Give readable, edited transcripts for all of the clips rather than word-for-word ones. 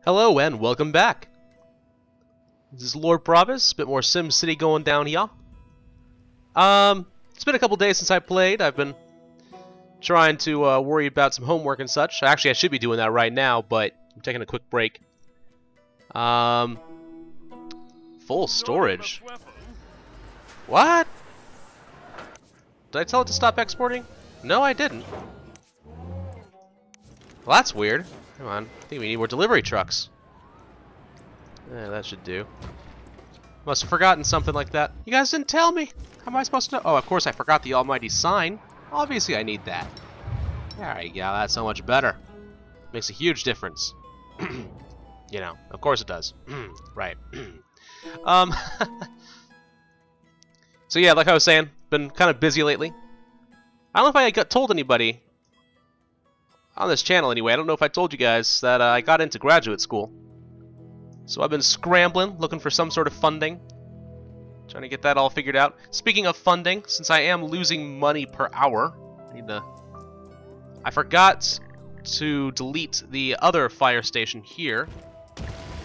Hello and welcome back. This is Lord Pravus, a bit more SimCity going down here. It's been a couple days since I played. I've been trying to worry about some homework and such. Actually, I should be doing that right now, but I'm taking a quick break. Full storage. What? Did I tell it to stop exporting? No, I didn't. Well, that's weird. Come on, I think we need more delivery trucks. Yeah, that should do. Must have forgotten something like that. You guys didn't tell me. How am I supposed to know? Oh, of course I forgot the almighty sign. Obviously I need that. There you go, that's so much better. Makes a huge difference. You know, of course it does. Right. So yeah, like I was saying, been kind of busy lately. I don't know if I told anybody on this channel anyway. I don't know if I told you guys that I got into graduate school. So I've been scrambling, looking for some sort of funding. Trying to get that all figured out. Speaking of funding, since I am losing money per hour, I forgot to delete the other fire station here,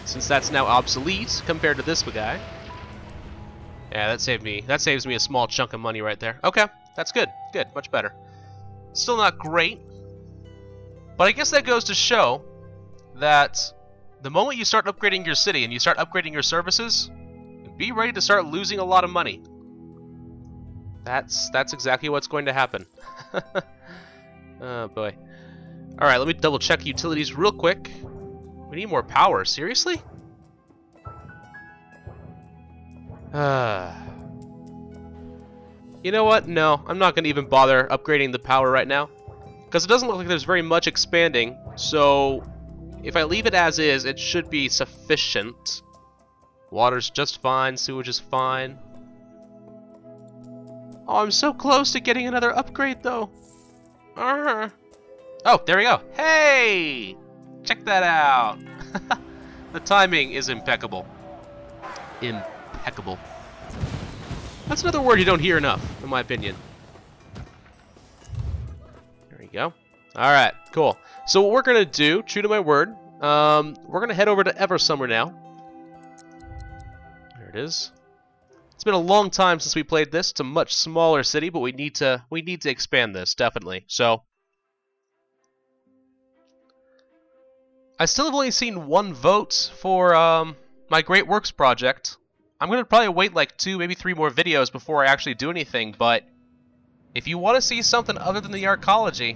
since that's now obsolete compared to this guy. Yeah, that saves me a small chunk of money right there. Okay, that's good. Good, much better. Still not great, but I guess that goes to show that the moment you start upgrading your city and you start upgrading your services, be ready to start losing a lot of money. That's exactly what's going to happen. Oh boy. Alright, let me double check utilities real quick. We need more power, seriously? You know what? No, I'm not going to even bother upgrading the power right now, because it doesn't look like there's very much expanding, so if I leave it as is, it should be sufficient. Water's just fine, sewage is fine. Oh, I'm so close to getting another upgrade, though. Oh, there we go. Hey! Check that out. The timing is impeccable. Impeccable. That's another word you don't hear enough, in my opinion. There we go. Alright, cool. So what we're going to do, true to my word, we're going to head over to Eversummer now. There it is. It's been a long time since we played this. It's a much smaller city, but we need to expand this, definitely. So I still have only seen one vote for my Great Works project. I'm going to probably wait like 2, maybe 3 more videos before I actually do anything, but if you want to see something other than the arcology,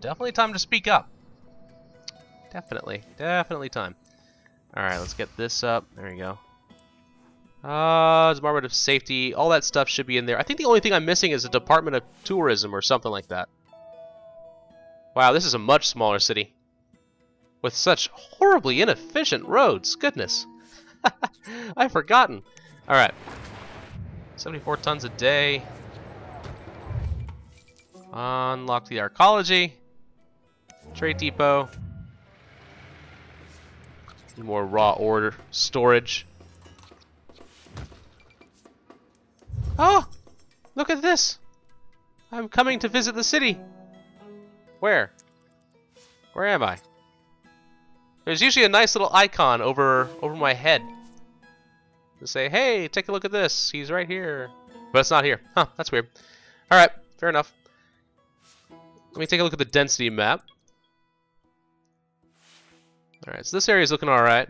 definitely time to speak up. Definitely time. Alright, let's get this up. There we go. Department of Safety, all that stuff should be in there. I think the only thing I'm missing is a Department of Tourism or something like that. Wow, this is a much smaller city with such horribly inefficient roads. Goodness. I've forgotten. Alright. 74 tons a day. Unlock the arcology. Trade depot. More raw order storage. Oh! Look at this! I'm coming to visit the city. Where? Where am I? There's usually a nice little icon over my head to say, hey, take a look at this. He's right here. But it's not here. Huh, that's weird. Alright, fair enough. Let me take a look at the density map. Alright, so this area is looking alright.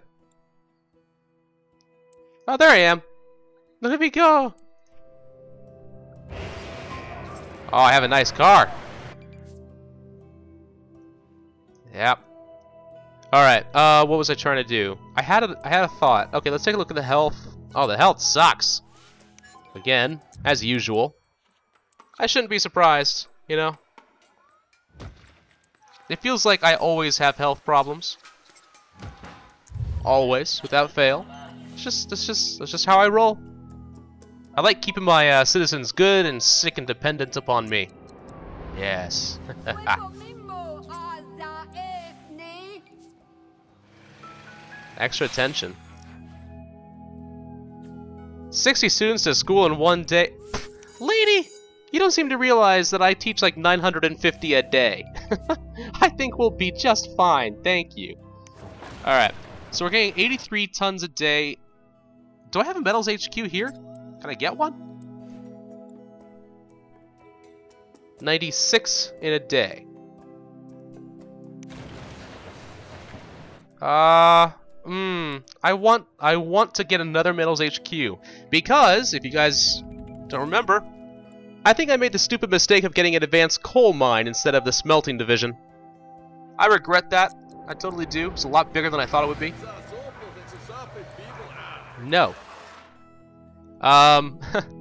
Oh, there I am. Look at me go. Oh, I have a nice car. Yep. Alright, what was I trying to do? I had a thought. Okay, let's take a look at the health. Oh, the health sucks. Again, as usual. I shouldn't be surprised, you know? It feels like I always have health problems. Always, without fail. That's just how I roll. I like keeping my citizens good and sick and dependent upon me. Yes. Extra attention. 60 students to school in one day. Lady, you don't seem to realize that I teach like 950 a day. I think we'll be just fine, thank you. Alright, so we're getting 83 tons a day. Do I have a metals HQ here? Can I get one? 96 in a day. I want to get another metals HQ because if you guys don't remember, I think I made the stupid mistake of getting an advanced coal mine instead of the smelting division. I regret that. I totally do. It's a lot bigger than I thought it would be. No.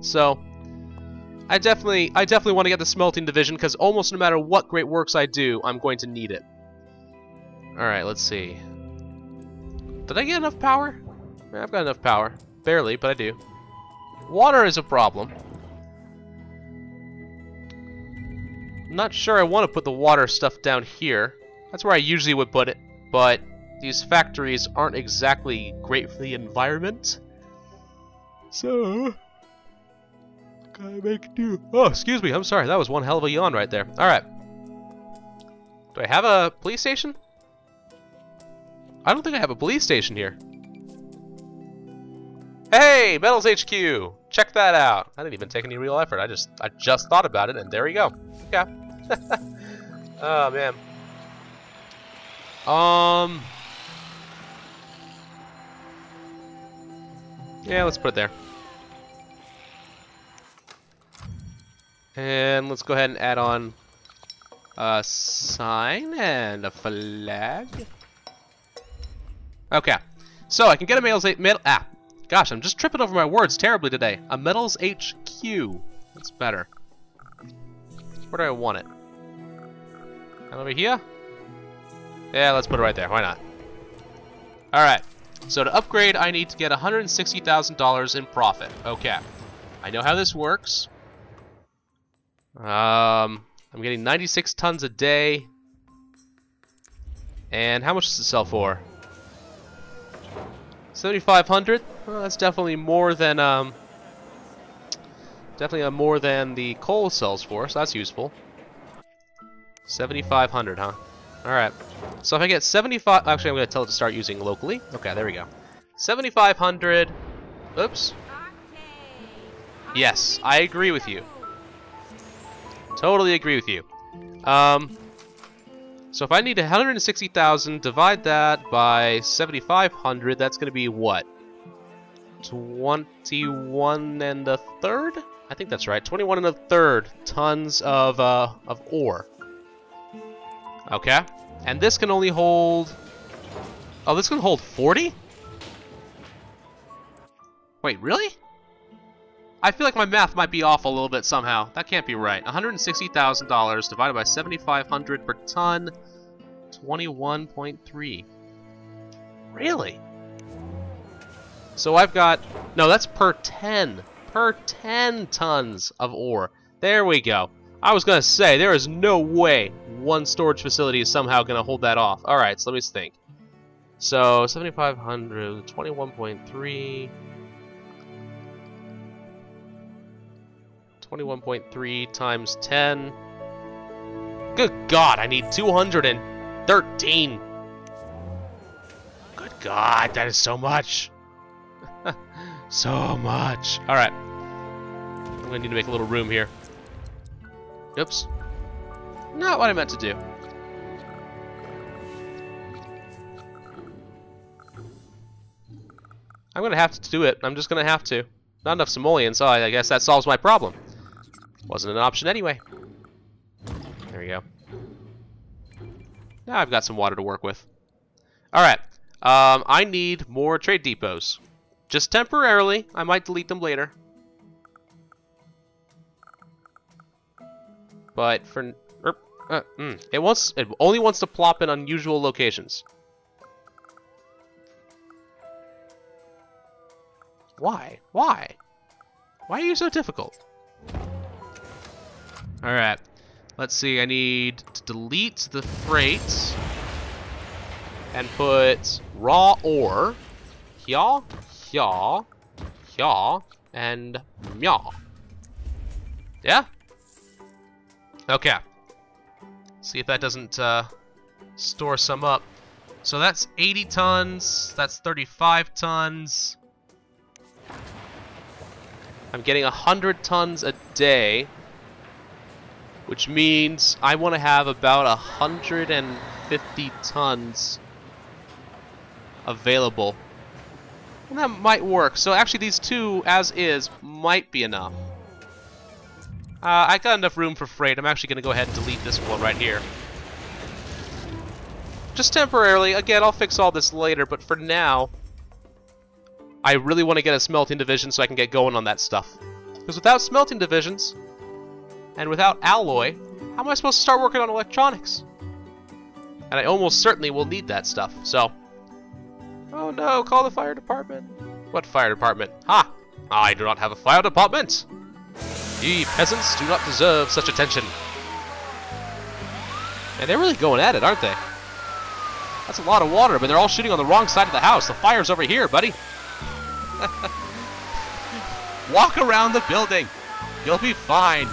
So I definitely want to get the smelting division because almost no matter what great works I do, I'm going to need it. All right, let's see. Did I get enough power? Yeah, I've got enough power. Barely, but I do. Water is a problem. Not sure I want to put the water stuff down here. That's where I usually would put it, but these factories aren't exactly great for the environment. So, gotta make do. Oh, excuse me, I'm sorry. That was one hell of a yawn right there. Alright. Do I have a police station? I don't think I have a police station here. Hey, Metals HQ! Check that out. I didn't even take any real effort. I just thought about it, and there we go. Okay. Oh man. Yeah, let's put it there. And let's go ahead and add on a sign and a flag. Okay, so I can get a gosh, I'm just tripping over my words terribly today. A metals HQ. That's better. Where do I want it? And over here? Yeah, let's put it right there. Why not? Alright. So to upgrade, I need to get $160,000 in profit. Okay. I know how this works. I'm getting 96 tons a day. And how much does it sell for? 7,500? Well, that's definitely more than more than the coal sells for, so that's useful. 7,500, huh? Alright. So if I get 75... Actually, I'm going to tell it to start using locally. Okay, there we go. 7,500... Oops. Yes, I agree with you. Totally agree with you. So if I need 160,000, divide that by 7,500, that's going to be what? 21 and a third? I think that's right. 21 and a third tons of ore. Okay. And this can only hold... Oh, this can hold 40? Wait, really? I feel like my math might be off a little bit somehow. That can't be right. $160,000 divided by 7,500 per ton, 21.3. Really? So I've got... No, that's per 10. Per 10 tons of ore. There we go. I was going to say, there is no way one storage facility is somehow going to hold that off. Alright, so let me think. So, 7,500, 21.3... 21.3 times 10. Good God, I need 213. Good God, that is so much. So much. Alright. I'm going to need to make a little room here. Oops. Not what I meant to do. I'm going to have to do it. I'm just going to have to. Not enough simoleons, so I guess that solves my problem. Wasn't an option anyway. There we go. Now I've got some water to work with. Alright. I need more trade depots. Just temporarily. I might delete them later. But for... It only wants to plop in unusual locations. Why? Why? Why are you so difficult? Alright. Let's see, I need to delete the freight and put raw ore here, here, here, and meow. Yeah? Okay. See if that doesn't store some up. So that's 80 tons, that's 35 tons. I'm getting 100 tons a day, which means I want to have about 150 tons available. And that might work. So actually these two, as is, might be enough. I got enough room for freight. I'm actually going to go ahead and delete this one right here. Just temporarily. Again, I'll fix all this later, but for now, I really want to get a smelting division so I can get going on that stuff. Because without smelting divisions, and without alloy, how am I supposed to start working on electronics? And I almost certainly will need that stuff, so... Oh no, call the fire department. What fire department? Ha! I do not have a fire department! Ye peasants do not deserve such attention. And they're really going at it, aren't they? That's a lot of water, but they're all shooting on the wrong side of the house. The fire's over here, buddy. Walk around the building. You'll be fine.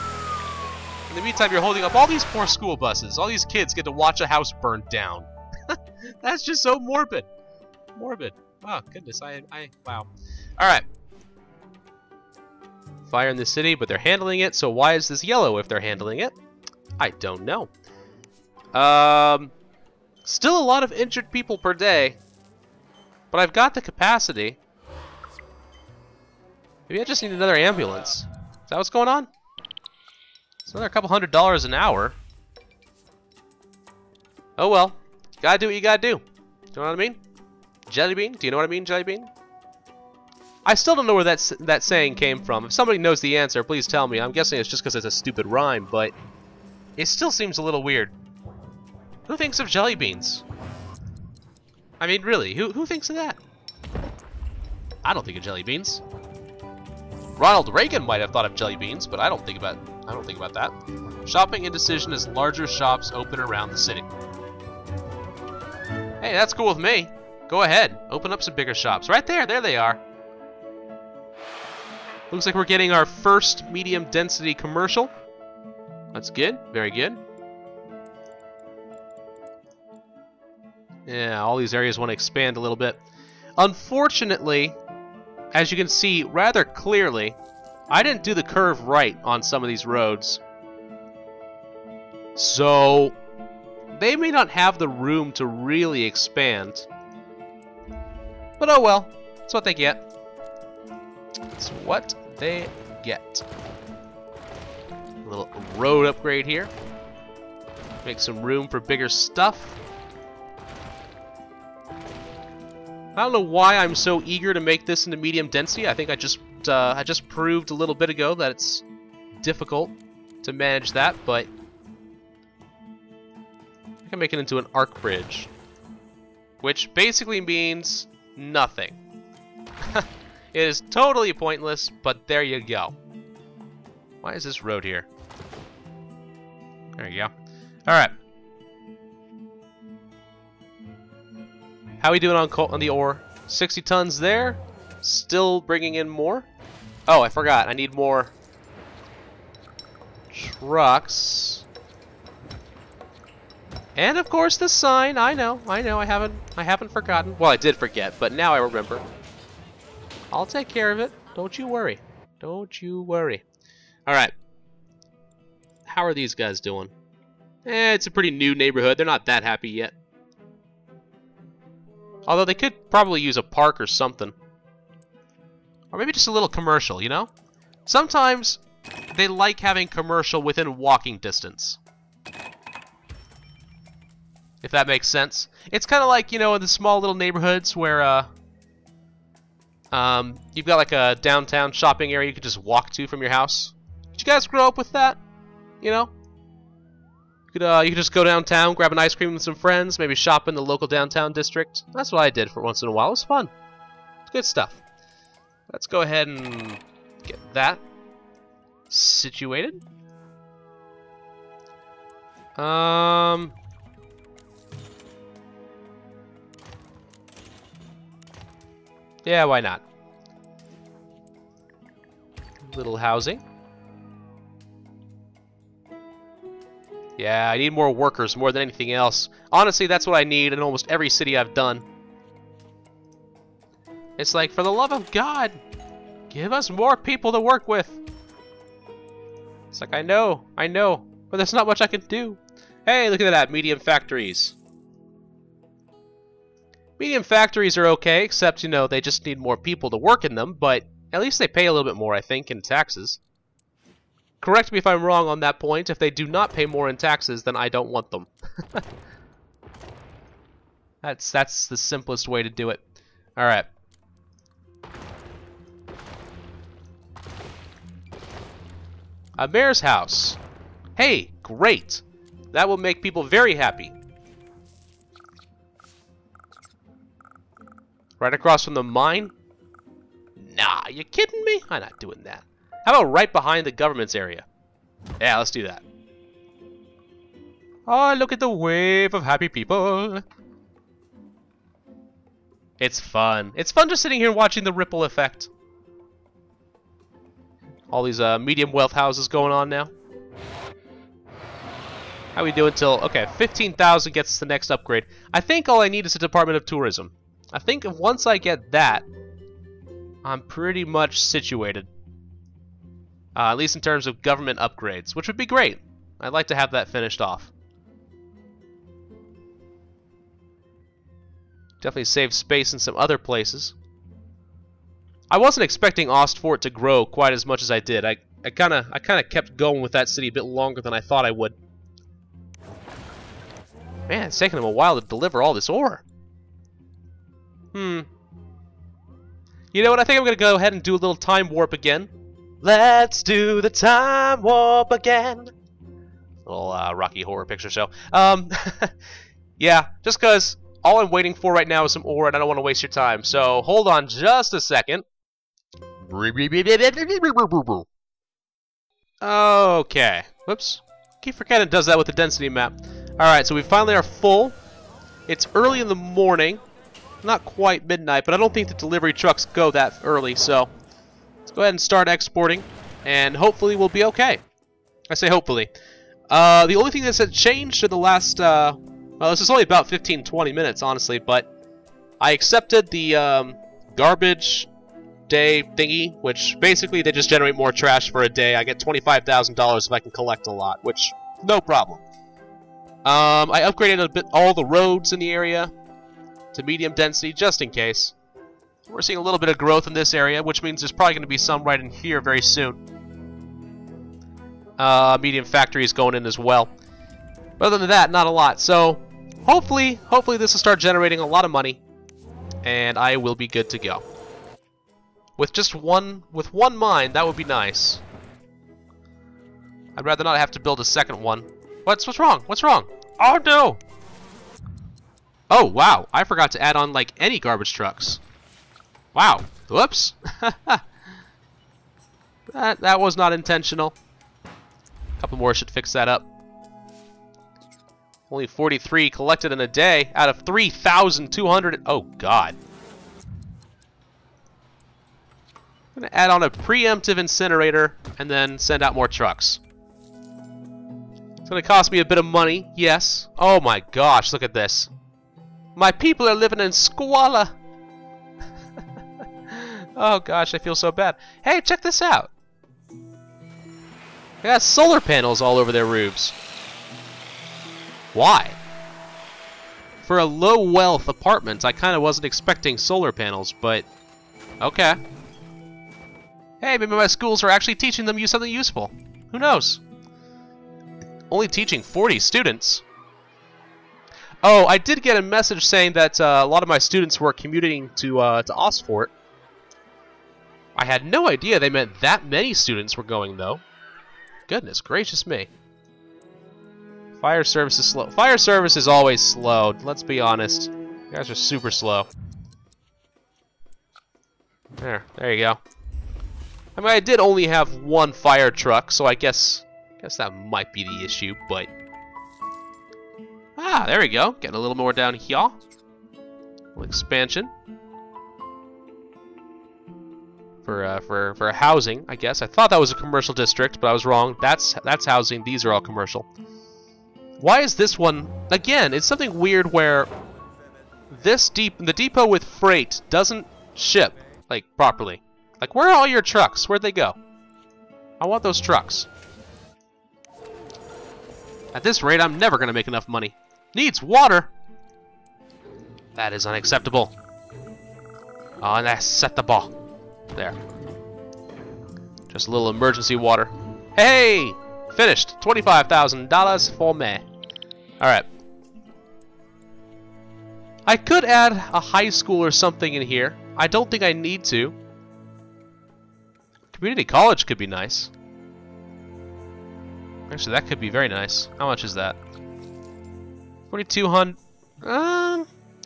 In the meantime, you're holding up all these poor school buses. All these kids get to watch a house burn down. That's just so morbid. Morbid. Oh, goodness. Wow. Alright. Fire in the city, but they're handling it, so why is this yellow if they're handling it? I don't know. Still a lot of injured people per day, but I've got the capacity. Maybe I just need another ambulance. Is that what's going on? It's another couple $100 an hour. Oh well. Gotta do what you gotta do. Do you know what I mean? Jelly bean? Do you know what I mean, jelly bean? I still don't know where that saying came from. If somebody knows the answer, please tell me. I'm guessing it's just because it's a stupid rhyme, but it still seems a little weird. Who thinks of jelly beans? I mean, really, who thinks of that? I don't think of jelly beans. Ronald Reagan might have thought of jelly beans, but I don't think about that. Shopping indecision as larger shops open around the city. Hey, that's cool with me. Go ahead, open up some bigger shops. Right there, there they are. Looks like we're getting our first medium density commercial. That's good, very good. Yeah, all these areas want to expand a little bit. Unfortunately, as you can see rather clearly, I didn't do the curve right on some of these roads. So, they may not have the room to really expand. But oh well, that's what they get. It's what they get. A little road upgrade here. Make some room for bigger stuff. I don't know why I'm so eager to make this into medium density. I think I just proved a little bit ago that it's difficult to manage that, but I can make it into an arc bridge, which basically means nothing. It is totally pointless, but there you go. Why is this road here? There you go. Alright. How are we doing on the ore? 60 tons there. Still bringing in more. Oh, I forgot. I need more trucks. And of course the sign. I know. I haven't forgotten. Well, I did forget, but now I remember. I'll take care of it. Don't you worry. Don't you worry. Alright. How are these guys doing? It's a pretty new neighborhood. They're not that happy yet. Although they could probably use a park or something. Or maybe just a little commercial, you know? Sometimes they like having commercial within walking distance. If that makes sense. It's kind of like, you know, in the small little neighborhoods where you've got like a downtown shopping area you could just walk to from your house. Did you guys grow up with that? You know? You could just go downtown, grab an ice cream with some friends, maybe shop in the local downtown district. That's what I did for once in a while. It was fun. It's good stuff. Let's go ahead and get that situated. Yeah, why not? Little housing. Yeah, I need more workers more than anything else. Honestly, that's what I need in almost every city I've done. It's like, for the love of God, give us more people to work with. It's like, I know, but there's not much I can do. Hey, look at that, medium factories. Medium factories are okay, except, you know, they just need more people to work in them, but at least they pay a little bit more, I think, in taxes. Correct me if I'm wrong on that point. If they do not pay more in taxes, then I don't want them. That's the simplest way to do it. Alright. A mayor's house. Hey, great. That will make people very happy. Right across from the mine? Nah, you kidding me? I'm not doing that. How about right behind the government's area? Yeah, let's do that. Oh, look at the wave of happy people. It's fun. It's fun just sitting here watching the ripple effect. All these medium wealth houses going on now. How we doing till... Okay, 15,000 gets us the next upgrade. I think all I need is a Department of Tourism. I think once I get that, I'm pretty much situated. At least in terms of government upgrades, which would be great. I'd like to have that finished off. Definitely save space in some other places. I wasn't expecting Ostfort to grow quite as much as I did. I kind of kept going with that city a bit longer than I thought I would. Man, it's taking them a while to deliver all this ore. You know what? I think I'm going to go ahead and do a little time warp again. Let's do the time warp again. Little Rocky Horror Picture Show. Yeah, just because all I'm waiting for right now is some ore and I don't want to waste your time. So hold on just a second. Okay. Whoops. Keep forgetting it does that with the density map. Alright, so we finally are full. It's early in the morning. Not quite midnight, but I don't think the delivery trucks go that early, so let's go ahead and start exporting, and hopefully we'll be okay. I say hopefully. The only thing that's changed in the last, well, this is only about 15-20 minutes, honestly, but I accepted the garbage day thingy, which basically they just generate more trash for a day. I get $25,000 if I can collect a lot, which, no problem. I upgraded a bit all the roads in the area to medium density, just in case. We're seeing a little bit of growth in this area, which means there's probably going to be some right in here very soon. Medium factory is going in as well. But other than that, not a lot. So hopefully this will start generating a lot of money, and I will be good to go. With just one mine, that would be nice. I'd rather not have to build a second one. What's wrong? What's wrong? Oh no! Oh, wow. I forgot to add on, like, any garbage trucks. Wow. Whoops. That was not intentional. A couple more should fix that up. Only 43 collected in a day out of 3,200. Oh, God. I'm going to add on a preemptive incinerator and then send out more trucks. It's going to cost me a bit of money, yes. Oh, my gosh. Look at this. My people are living in squalor. Oh gosh, I feel so bad. Hey, check this out. They got solar panels all over their roofs. Why? For a low wealth apartment, I kind of wasn't expecting solar panels, but okay. Hey, maybe my schools are actually teaching them something useful. Who knows? Only teaching 40 students. Oh, I did get a message saying that a lot of my students were commuting to Ostfort. I had no idea they meant that many students were going, though. Goodness gracious me. Fire service is slow. Fire service is always slow, let's be honest. You guys are super slow. There you go. I mean, I did only have one fire truck, so I guess that might be the issue, but... Ah, there we go. Getting a little more down here. A little expansion. For housing, I guess. I thought that was a commercial district, but I was wrong. That's housing. These are all commercial. Why is this one... Again, it's something weird where the depot with freight doesn't ship, like, properly. Like, where are all your trucks? Where'd they go? I want those trucks. At this rate, I'm never gonna make enough money. Needs water! That is unacceptable. Unacceptable. There. Just a little emergency water. Hey! Finished. $25,000 for me. Alright. I could add a high school or something in here. I don't think I need to. Community college could be nice. Actually, that could be very nice. How much is that? 4,200.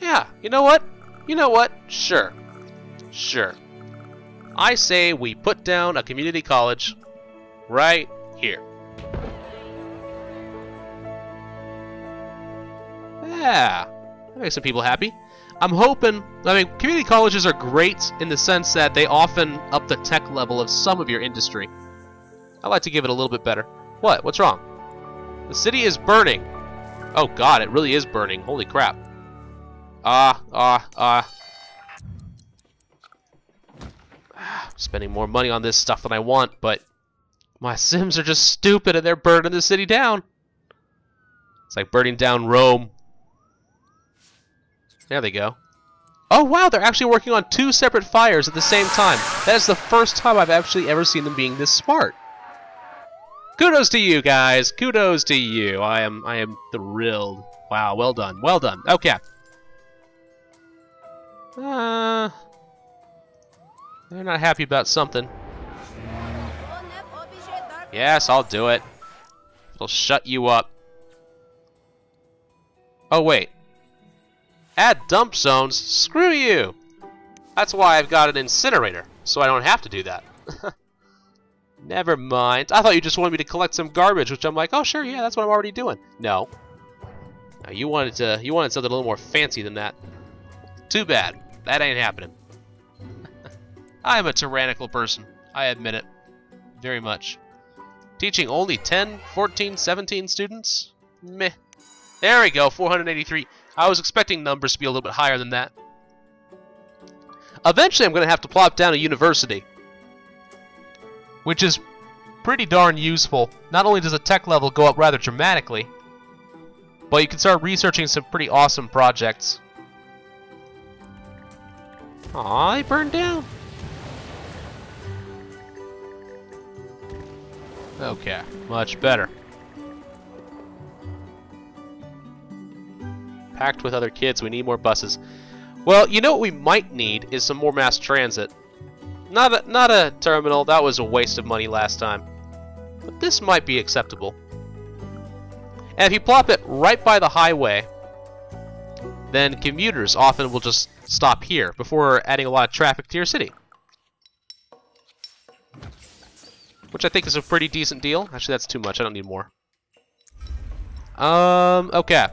Yeah. You know what? You know what? Sure. Sure. I say we put down a community college right here. Yeah. That makes some people happy. I'm hoping... I mean, community colleges are great in the sense that they often up the tech level of some of your industry. I like to give it a little bit better. What? What's wrong? The city is burning. Oh god, it really is burning. Holy crap. Spending more money on this stuff than I want, but my Sims are just stupid and they're burning the city down. It's like burning down Rome. There they go. Oh wow, they're actually working on 2 separate fires at the same time. That is the first time I've actually ever seen them being this smart. Kudos to you guys. Kudos to you. I am thrilled. Wow, well done. Well done. Okay. They're not happy about something. Yes, I'll do it. It'll shut you up. Oh wait. Add dump zones? Screw you! That's why I've got an incinerator, so I don't have to do that. Never mind. I thought you just wanted me to collect some garbage, which I'm like, oh sure, yeah, that's what I'm already doing. No. No, you wanted something a little more fancy than that. Too bad. That ain't happening. I am a tyrannical person. I admit it. Very much. Teaching only 10, 14, 17 students? Meh. There we go, 483. I was expecting numbers to be a little bit higher than that. Eventually, I'm going to have to plop down a university, which is pretty darn useful. Not only does the tech level go up rather dramatically, but you can start researching some pretty awesome projects. Aw, they burned down. Okay, much better. Packed with other kids, we need more buses. Well, you know what we might need is some more mass transit. Not a terminal, that was a waste of money last time. But this might be acceptable. And if you plop it right by the highway, then commuters often will just stop here before adding a lot of traffic to your city. Which I think is a pretty decent deal. Actually, that's too much, I don't need more. Okay.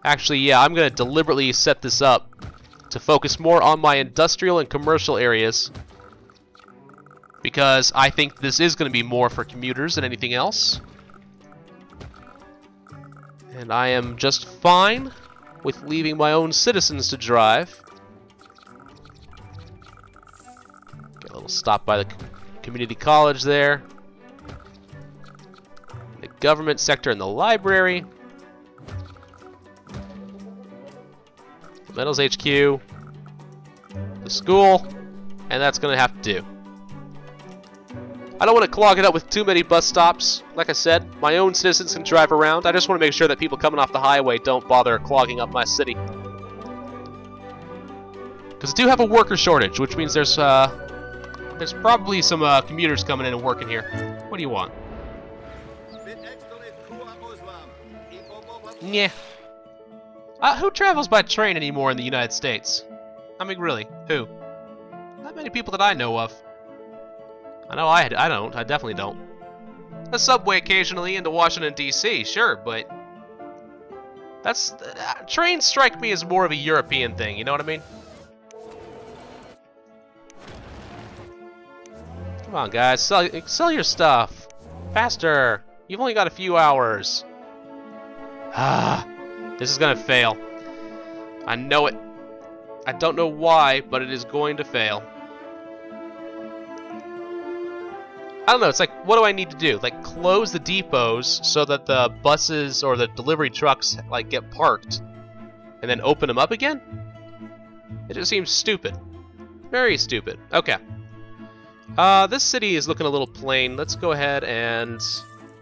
Actually, yeah, I'm going to deliberately set this up to focus more on my industrial and commercial areas, because I think this is going to be more for commuters than anything else. And I am just fine with leaving my own citizens to drive. Get a little stop by the community college there. The government sector and the library. Metals HQ, the school, and that's going to have to do. I don't want to clog it up with too many bus stops. Like I said, my own citizens can drive around. I just want to make sure that people coming off the highway don't bother clogging up my city. Because I do have a worker shortage, which means there's probably some commuters coming in and working here. What do you want? Yeah. Who travels by train anymore in the United States? I mean, really, who? Not many people that I know of. I know I don't. I definitely don't. A subway occasionally into Washington, D.C., sure, but... that's... trains strike me as more of a European thing, you know what I mean? Come on, guys, sell your stuff. Faster. You've only got a few hours. Ah, this is gonna fail. I know it. I don't know why, but it is going to fail. I don't know, it's like, what do I need to do? Like, close the depots so that the buses or the delivery trucks, like, get parked, and then open them up again? It just seems stupid. Very stupid. Okay. This city is looking a little plain. Let's go ahead and...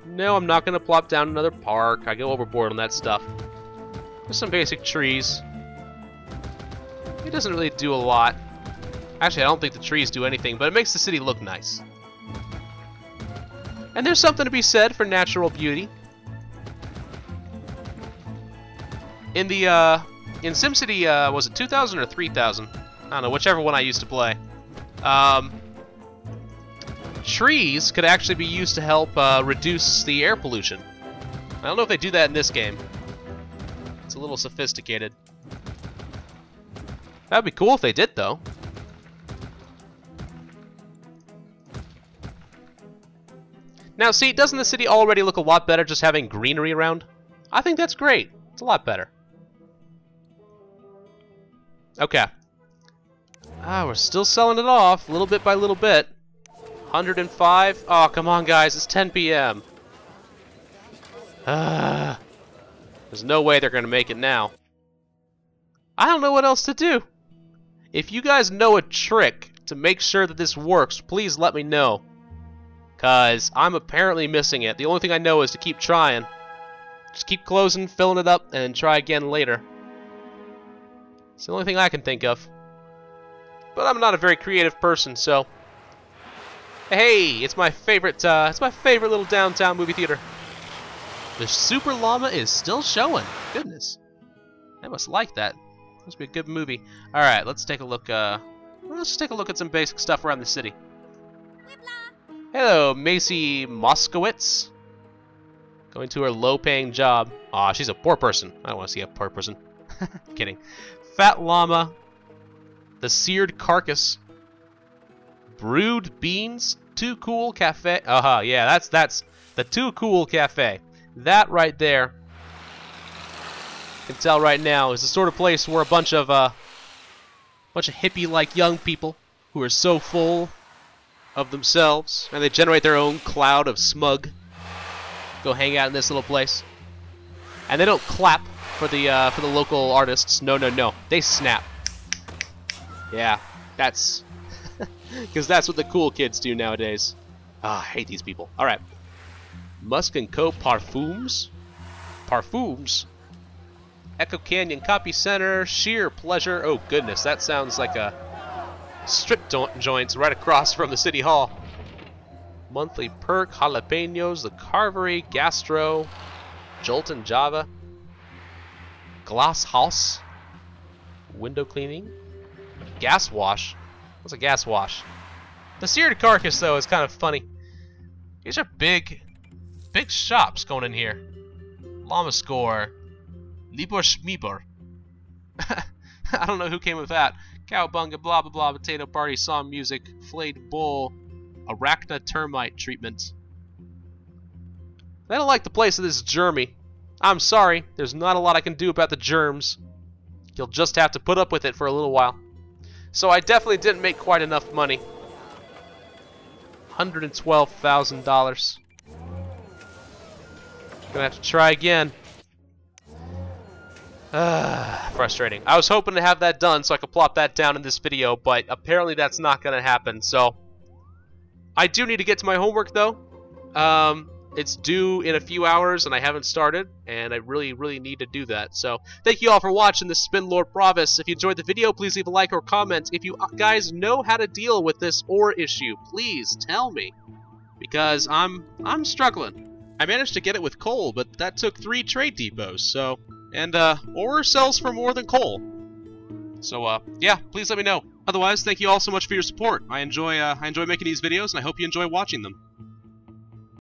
No, I'm not going to plop down another park. I go overboard on that stuff. Just some basic trees. It doesn't really do a lot. Actually, I don't think the trees do anything, but it makes the city look nice. And there's something to be said for natural beauty. In the, in SimCity, was it 2000 or 3000? I don't know, whichever one I used to play. Trees could actually be used to help reduce the air pollution. I don't know if they do that in this game. It's a little sophisticated. That'd be cool if they did, though. Now, see, doesn't the city already look a lot better just having greenery around? I think that's great. It's a lot better. Okay. We're still selling it off, little bit by little bit. 105. Oh, come on, guys. It's 10 p.m. There's no way they're going to make it now. I don't know what else to do. If you guys know a trick to make sure that this works, please let me know. Because I'm apparently missing it. The only thing I know is to keep trying. Just keep closing, filling it up, and try again later. It's the only thing I can think of. But I'm not a very creative person, so... Hey, it's my favorite little downtown movie theater. The Super Llama is still showing. Goodness. I must like that. Must be a good movie. Alright, let's take a look, let's just take a look at some basic stuff around the city. Hello, Macy Moskowitz. Going to her low-paying job. Aw, she's a poor person. I don't want to see a poor person. Kidding. Fat Llama. The Seared Carcass. Brewed Beans. Too Cool Cafe. Yeah, that's the Too Cool Cafe. That right there, you can tell right now, is the sort of place where a bunch of hippie-like young people who are so full of themselves, and they generate their own cloud of smug, go hang out in this little place. And they don't clap for the local artists. No, no, no. They snap. Yeah, that's because that's what the cool kids do nowadays. I hate these people. All right, Musk & Co. Parfums. Parfums. Echo Canyon Copy Center. Sheer Pleasure. Oh goodness, that sounds like a strip joints right across from the City Hall. Monthly Perk, Jalapenos, The Carvery, Gastro, Jolton Java, Glass House, Window Cleaning, Gas Wash. What's a gas wash? The Seared Carcass, though, is kind of funny. These are big shops going in here. Llama Score, Libor Schmieber. I don't know who came with that. Cowbunga, blah blah blah, potato party, song music, flayed bull, arachna termite treatment. They don't like the place of this germy. I'm sorry, there's not a lot I can do about the germs. You'll just have to put up with it for a little while. So I definitely didn't make quite enough money. $112,000. Gonna have to try again. Frustrating. I was hoping to have that done so I could plop that down in this video, but apparently that's not gonna happen, so I do need to get to my homework though. It's due in a few hours and I haven't started, and I really need to do that. So thank you all for watching this Spin Lord Pravus. If you enjoyed the video, please leave a like or comment. If you guys know how to deal with this ore issue, please tell me, because I'm struggling. I managed to get it with coal, but that took 3 trade depots, so... And, ore sells for more than coal. So, yeah, please let me know. Otherwise, thank you all so much for your support. I enjoy making these videos, and I hope you enjoy watching them.